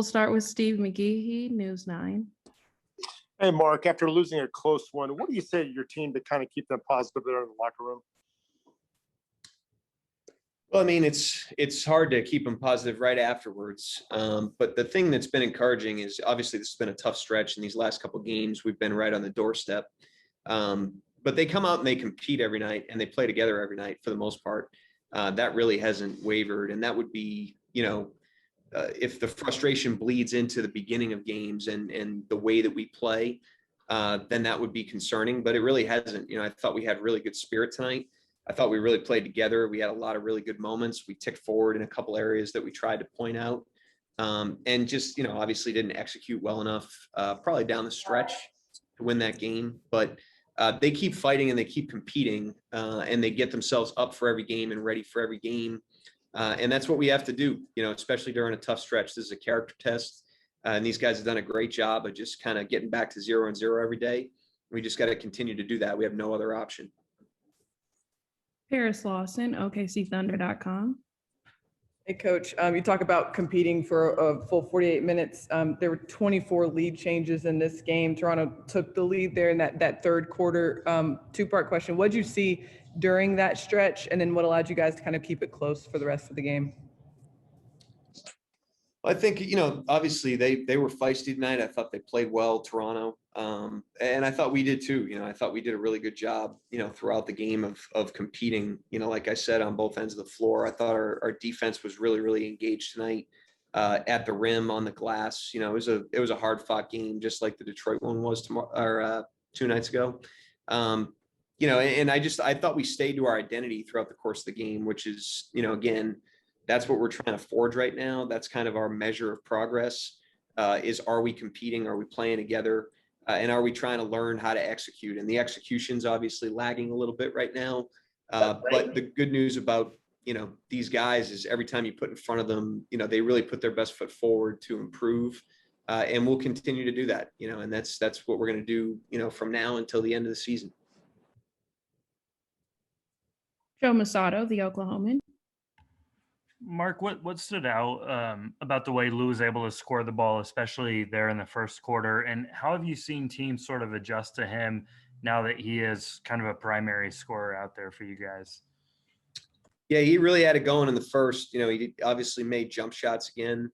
We'll start with Steve McGehee, News 9. Hey, Mark, after losing a close one, what do you say to your team to kind of keep them positive there in the locker room? Well, I mean, it's hard to keep them positive right afterwards. But the thing that's been encouraging is obviously this has been a tough stretch in these last couple of games. We've been right on the doorstep. But they come out and they compete every night and they play together every night for the most part. That really hasn't wavered. And that would be, if the frustration bleeds into the beginning of games and the way that we play, then that would be concerning. But it really hasn't. I thought we had really good spirit tonight. I thought we really played together. We had a lot of really good moments. We ticked forward in a couple areas that we tried to point out, and just, obviously didn't execute well enough, probably down the stretch to win that game. But they keep fighting and they keep competing, and they get themselves up for every game and ready for every game. And that's what we have to do, especially during a tough stretch. This is a character test, and these guys have done a great job of just kind of getting back to 0-0 every day. We just got to continue to do that. We have no other option. Paris Lawson, OKCThunder.com. Hey, Coach, you talk about competing for a full 48 minutes. There were 24 lead changes in this game. Toronto took the lead there in that third quarter. Two-part question. What did you see during that stretch? And then what allowed you guys to kind of keep it close for the rest of the game? I think, obviously they were feisty tonight. I thought they played well, Toronto. And I thought we did too. I thought we did a really good job, throughout the game of competing, like I said, on both ends of the floor. I thought our defense was really, really engaged tonight, at the rim, on the glass. It was a hard fought game, just like the Detroit one was 2 nights ago. And I thought we stayed to our identity throughout the course of the game, which is, again, that's what we're trying to forge right now. That's kind of our measure of progress, is, are we competing? Are we playing together? And are we trying to learn how to execute? And the execution's obviously lagging a little bit right now. But the good news about, these guys is every time you put in front of them, they really put their best foot forward to improve. And we'll continue to do that, and that's what we're going to do, from now until the end of the season. Joe Masato, The Oklahoman. Mark, what stood out about the way Lou was able to score the ball, especially there in the first quarter? And how have you seen teams sort of adjust to him now that he is kind of a primary scorer out there for you guys? Yeah, he really had it going in the first. He obviously made jump shots again,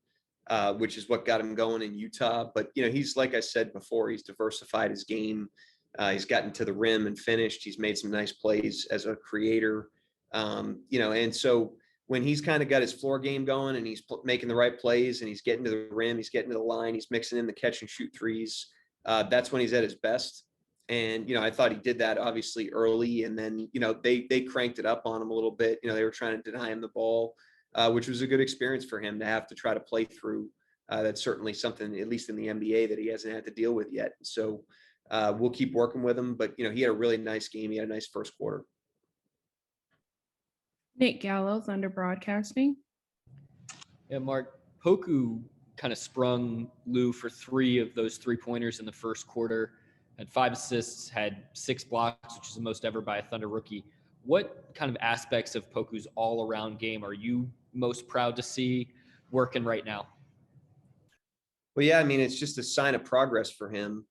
which is what got him going in Utah. But, he's, like I said before, he's diversified his game. He's gotten to the rim and finished. He's made some nice plays as a creator, and so when he's kind of got his floor game going and he's making the right plays and he's getting to the rim, he's getting to the line, he's mixing in the catch and shoot threes, that's when he's at his best. And, I thought he did that obviously early, and then, they cranked it up on him a little bit. They were trying to deny him the ball, which was a good experience for him to have to try to play through. That's certainly something, at least in the NBA, that he hasn't had to deal with yet. So we'll keep working with him, but, he had a really nice game. He had a nice first quarter. Nick Gallo, Thunder Broadcasting. Yeah, Mark, Poku kind of sprung Lou for 3 of those 3-pointers in the first quarter, had 5 assists, had 6 blocks, which is the most ever by a Thunder rookie. What kind of aspects of Poku's all-around game are you most proud to see working right now? Well, yeah, I mean, it's just a sign of progress for him.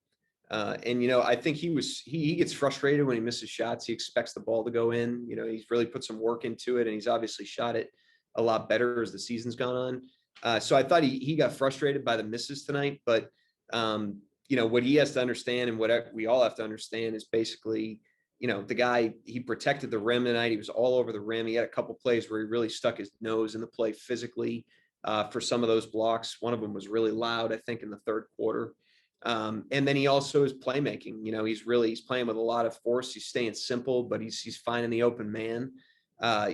And, I think he gets frustrated when he misses shots. He expects the ball to go in. He's really put some work into it, and he's obviously shot it a lot better as the season's gone on. So I thought he got frustrated by the misses tonight. But, what he has to understand, and what we all have to understand, is basically, the guy, he protected the rim tonight. He was all over the rim. He had a couple plays where he really stuck his nose in the play physically for some of those blocks. One of them was really loud, I think, in the third quarter. And then he also is playmaking. He's playing with a lot of force. He's staying simple, but he's finding the open man.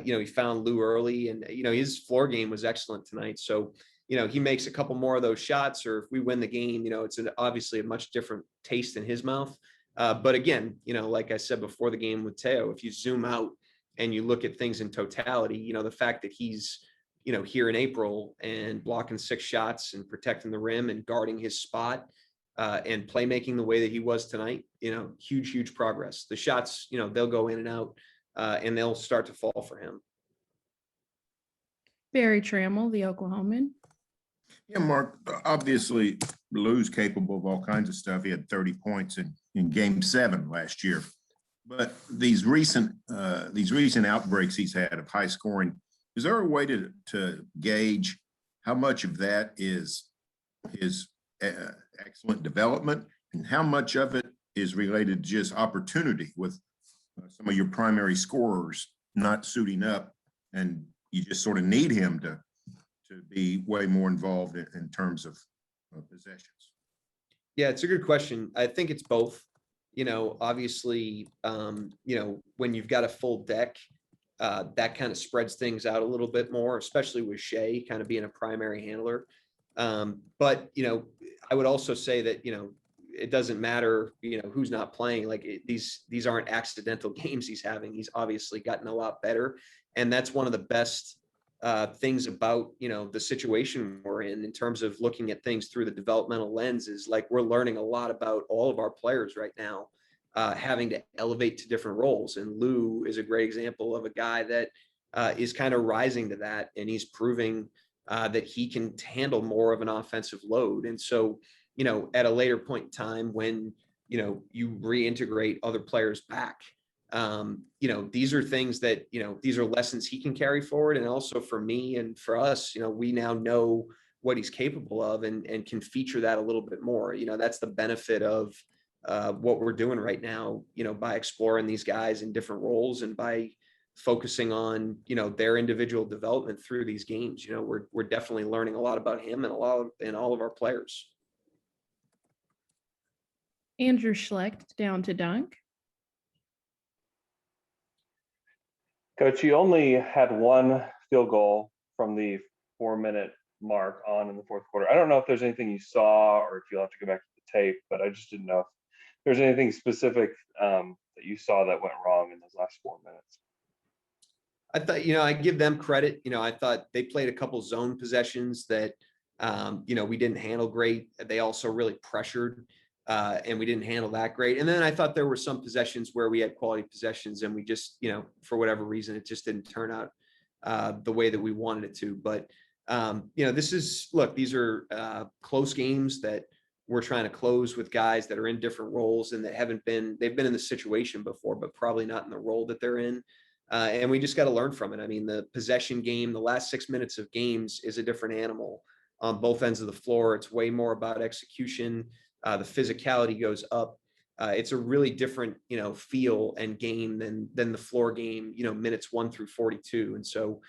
He found Lou early, and his floor game was excellent tonight. So he makes a couple more of those shots, or if we win the game, it's obviously a much different taste in his mouth. But again, like I said before the game with Teo, if you zoom out and you look at things in totality, the fact that he's here in April and blocking 6 shots and protecting the rim and guarding his spot, and playmaking the way that he was tonight, huge progress. The shots, they'll go in and out, and they'll start to fall for him. Barry Trammell, The Oklahoman. Yeah, Mark, obviously Lou's capable of all kinds of stuff. He had 30 points in game 7 last year. But these recent outbreaks he's had of high scoring, is there a way to gauge how much of that is his excellent development and how much of it is related to just opportunity with some of your primary scorers not suiting up, and you just sort of need him to be way more involved in terms of possessions? Yeah, it's a good question. I think it's both. Obviously, when you've got a full deck, that kind of spreads things out a little bit more, especially with Shea kind of being a primary handler. But I would also say that, it doesn't matter, who's not playing. Like these aren't accidental games he's having. He's obviously gotten a lot better. And that's one of the best things about, the situation we're in terms of looking at things through the developmental lens is like, we're learning a lot about all of our players right now, having to elevate to different roles. And Lou is a great example of a guy that is kind of rising to that. And he's proving that he can handle more of an offensive load. And so, at a later point in time when, you reintegrate other players back, these are things that, these are lessons he can carry forward. And also for me and for us, we now know what he's capable of and can feature that a little bit more. That's the benefit of what we're doing right now, by exploring these guys in different roles and by focusing on, their individual development through these games. We're definitely learning a lot about him and all of our players. Andrew Schlecht down to dunk. Coach, you only had one field goal from the 4-minute mark on in the fourth quarter. I don't know if there's anything you saw or if you'll have to go back to the tape, but I just didn't know if there's anything specific that you saw that went wrong in those last 4 minutes. I thought, I give them credit. I thought they played a couple zone possessions that, we didn't handle great. They also really pressured, and we didn't handle that great. And then I thought there were some possessions where we had quality possessions and we just, for whatever reason, it just didn't turn out the way that we wanted it to. But, these are close games that we're trying to close with guys that are in different roles and that they've been in the situation before, but probably not in the role that they're in. And we just got to learn from it. I mean, the possession game, the last 6 minutes of games is a different animal on both ends of the floor. It's way more about execution. The physicality goes up. It's a really different, feel and game than the floor game, minutes 1 through 42. And so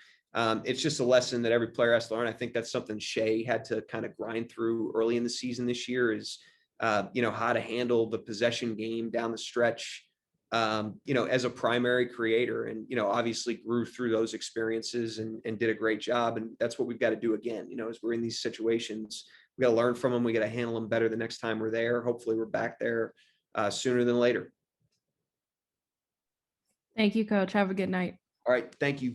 it's just a lesson that every player has to learn. I think that's something Shea had to kind of grind through early in the season this year is, how to handle the possession game down the stretch, as a primary creator, and, obviously grew through those experiences and did a great job. And that's what we've got to do again, as we're in these situations. We got to learn from them. We got to handle them better the next time we're there. Hopefully we're back there sooner than later. Thank you, Coach. Have a good night. All right. Thank you.